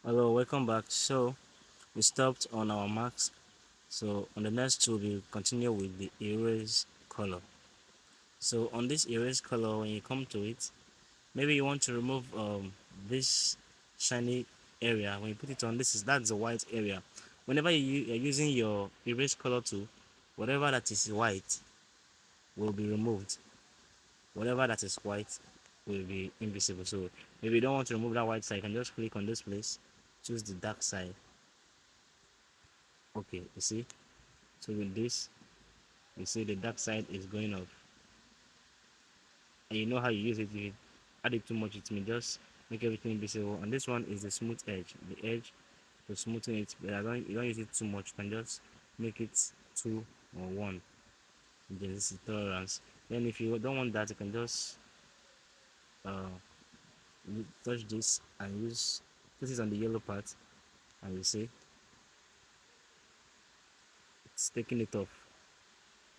Hello, welcome back. So we stopped on our marks. So on the next two, we continue with the erase color. So on this erase color, when you come to it, maybe you want to remove this shiny area. When you put it on, that's the white area. Whenever you're using your erase color tool, whatever that is white will be removed. Whatever that is white will be invisible. So maybe you don't want to remove that white side, you can just click on this place, choose the dark side. Okay, you see. So with this, you see the dark side is going off, and you know how you use it. If you add it too much, it may just make everything visible. And this one is the smooth edge, the edge to smoothen it. But you don't use it too much. You can just make it 2 or 1. Then this is tolerance. Then if you don't want that, you can just uh, touch this and put it on the yellow part, and you see it's taking it off.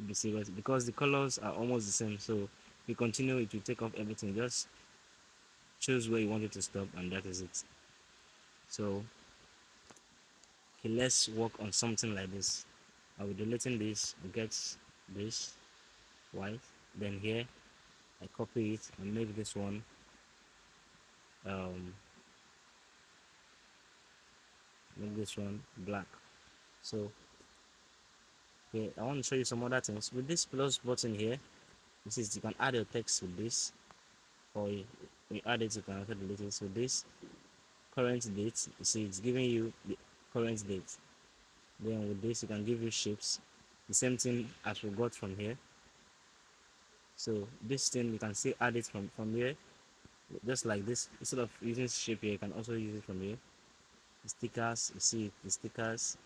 You see, because the colors are almost the same, so you continue, it will take off everything. Just choose where you want it to stop, and that is it. So okay, let's work on something like this. I'll be deleting this, get this white, then here I copy it and make this one um black. So okay, I want to show you some other things with this plus button here. This is, you can add your text with this, or you add it, you can also delete it. So this current date, you see it's giving you the current date. Then with this, you can give you shapes, the same thing as we got from here. So this thing, you can still add it from here, just like this. Instead of using shape here, you can also use it from here. The stickers, you see the stickers,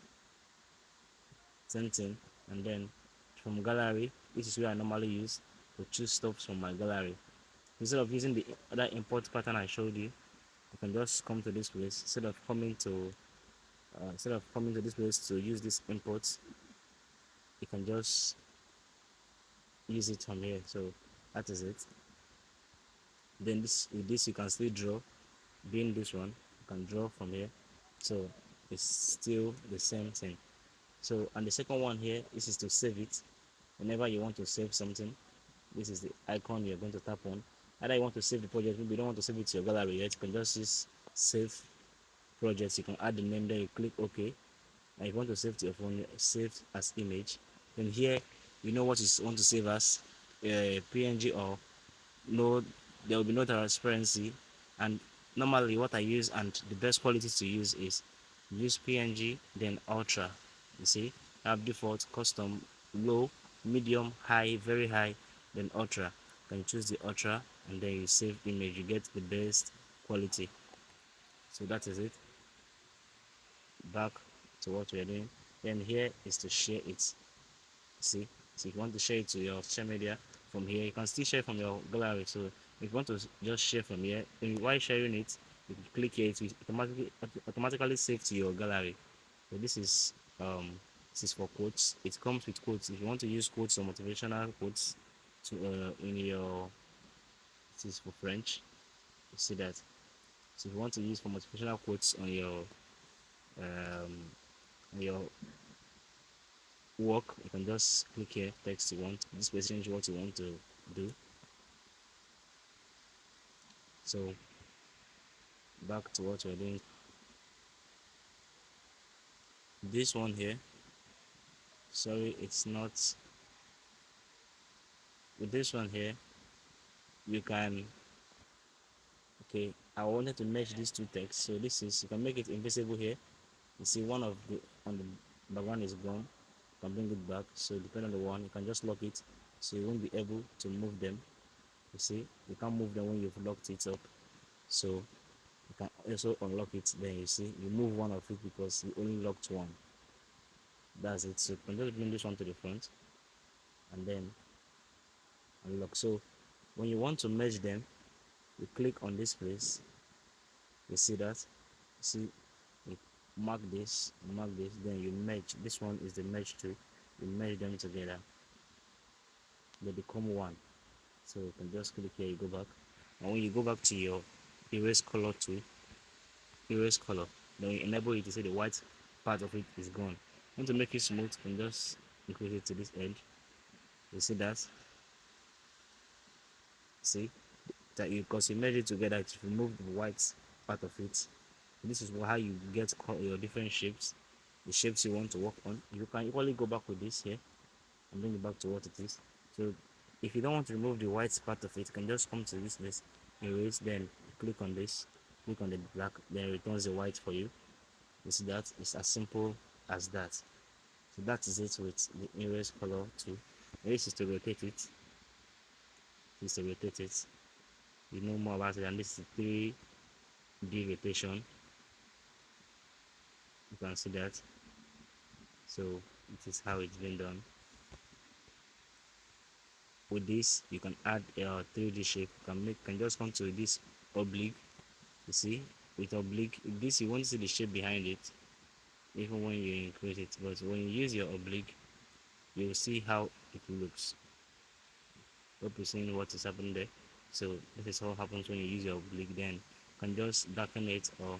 same thing. And then from gallery, this is where I normally use to choose stuff from my gallery. Instead of using the other import pattern I showed you, you can just come to this place. Instead of coming to this place to use this import, you can just use it from here. So that is it. Then with this you can still draw. Being this one, you can draw from here. So it's still the same thing. So, and the second one here, this is to save it. Whenever you want to save something, this is the icon you're going to tap on. Either you want to save the project, maybe you don't want to save it to your gallery yet, you can just use save projects. You can add the name, then you click OK. And if you want to save to your phone, save as image. Then here, you know what you want to save as, PNG or no. There will be no transparency. And normally what I use, and the best quality to use, is use PNG, then ultra. You see, I have default, custom, low, medium, high, very high, then ultra. You can choose the ultra, and then you save image, you get the best quality. So that is it. Back to what we are doing. Then here is to share it. See, so if you want to share it to your social media from here, you can still share from your gallery. So if you want to just share from here, then while sharing it, you click here, it will automatically save to your gallery. So this is for quotes. It comes with quotes. If you want to use quotes or motivational quotes to in your, this is for French. You see that. So if you want to use for motivational quotes um on your work, you can just click here, text you want, this will change what you want to do. So back to what we're doing. This one here, sorry, it's not. With this one here, you can, okay, I wanted to merge these two texts. So this is, you can make it invisible here. You see one of the, on the background is gone, you can bring it back. So depending on the one, you can just lock it, so you won't be able to move them. You see, you can't move them when you've locked it up. So you can also unlock it. Then you see, you move one of it because you only locked one. That's it. So you can just bring this one to the front and then unlock. So when you want to merge them, you click on this place. You see that? You see, you mark this, then you merge. This one is the merge tool. You merge them together, they become one. So you can just click here, you go back, and when you go back to your erase color tool, erase color, then you enable it to say the white part of it is gone. Want to make it smooth, you can just increase it to this edge. You see that? See that you, because you merge it together, to remove the white part of it. This is how you get your different shapes, the shapes you want to work on. You can equally go back with this here and bring it back to what it is. So if you don't want to remove the white part of it, you can just come to this list, erase, then click on this, click on the black, then it returns the white for you. You see that? It's as simple as that. So that is it with the erase color tool. Erase is to rotate it. This is to rotate it. You know more about it, and this is 3D rotation. You can see that. So this is how it's been done. With this, you can add a 3D shape. Can just come to this oblique. You see, with oblique, this you won't see the shape behind it, even when you increase it. But when you use your oblique, you will see how it looks. Hope you're seeing what is happening there. So this is what happens when you use your oblique. Then you can just darken it or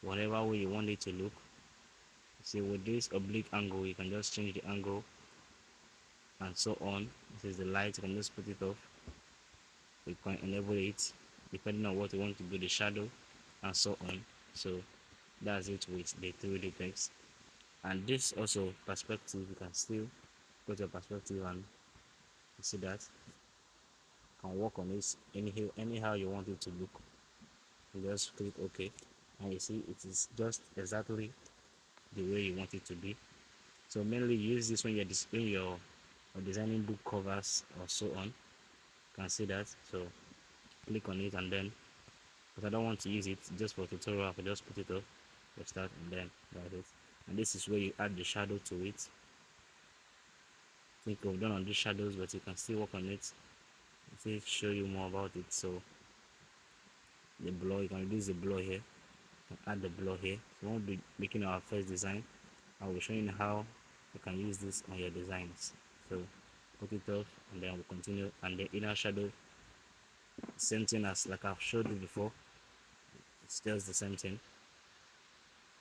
whatever way you want it to look. See, with this oblique angle, you can just change the angle and so on. This is the light. You can just put it off. You can enable it depending on what you want to do, the shadow and so on. So that's it with the 3D text. And this also perspective, you can still go to perspective and you see that you can work on it anyhow you want it to look. You just click OK, and you see it is just exactly the way you want it to be. So mainly use this when you're displaying your or designing book covers or so on. You can see that. So click on it, and then because I don't want to use it just for tutorial, I can just put it off, start, and then that's it. And this is where you add the shadow to it. I think we've done on these shadows, but you can still work on it. I'll show you more about it. So the blur, you can reduce the blur here, you can add the blur here. So we won't be making our first design. I will show you how you can use this on your designs. So put it off, and then we'll continue. And the inner shadow, same thing as like I've showed you before. It's just the same thing.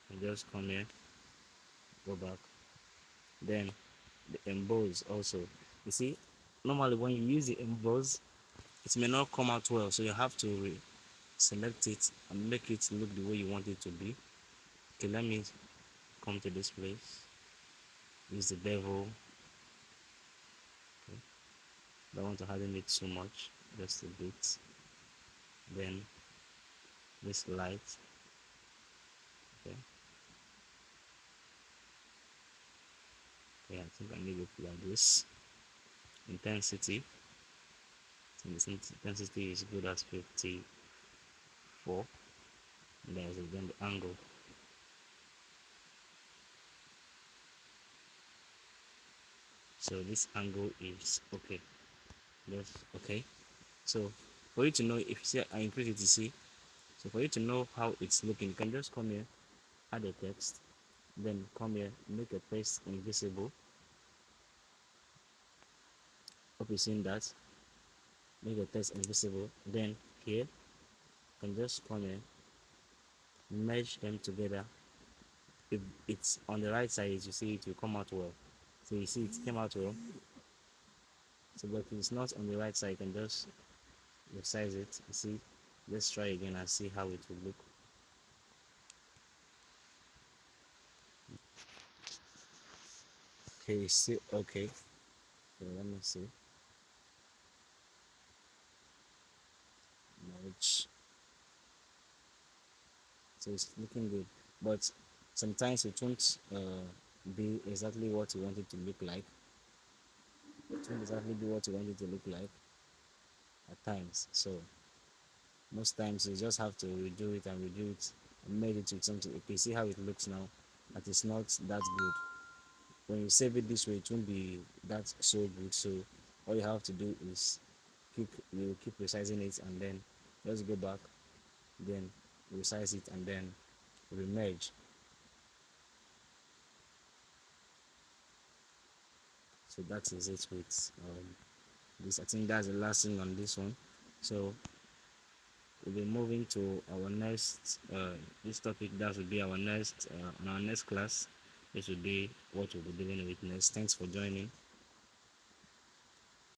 And just come here, go back. Then the emboss also. You see, normally when you use the emboss, it may not come out well, so you have to select it and make it look the way you want it to be. Okay, let me come to this place. Use the bevel. Okay. Don't want to harden it too much, just a bit. Then this light. Okay. Okay, I think I need it like this. Intensity. So this intensity is good as 54. And there's again the angle. So this angle is okay. Yes, okay. So for you to know, if you see I increase it, you see. So for you to know how it's looking, you can just come here, add a text, then come here, make a text invisible. Hope you've seen that. Make the text invisible. Then here, you can just come here, merge them together. If it's on the right side, you see it will come out well. So you see it came out well. So but if it's not on the right side, you can just resize it. You see, let's try again and see how it will look. Okay, it's still okay. So let me see. Merge. So it's looking good, but sometimes it won't be exactly what you want it to look like. It won't exactly be what you want it to look like at times. So most times you just have to redo it and redo it and make it with something. Okay, see how it looks now. That is not that good. When you save it this way, it won't be that so good. So all you have to do is keep resizing it, and then just go back, then resize it, and then remerge. So that is it with this. I think that's the last thing on this one. So we'll be moving to our next this topic. That will be our next on our next class. This will be what we'll be dealing with next. Thanks for joining.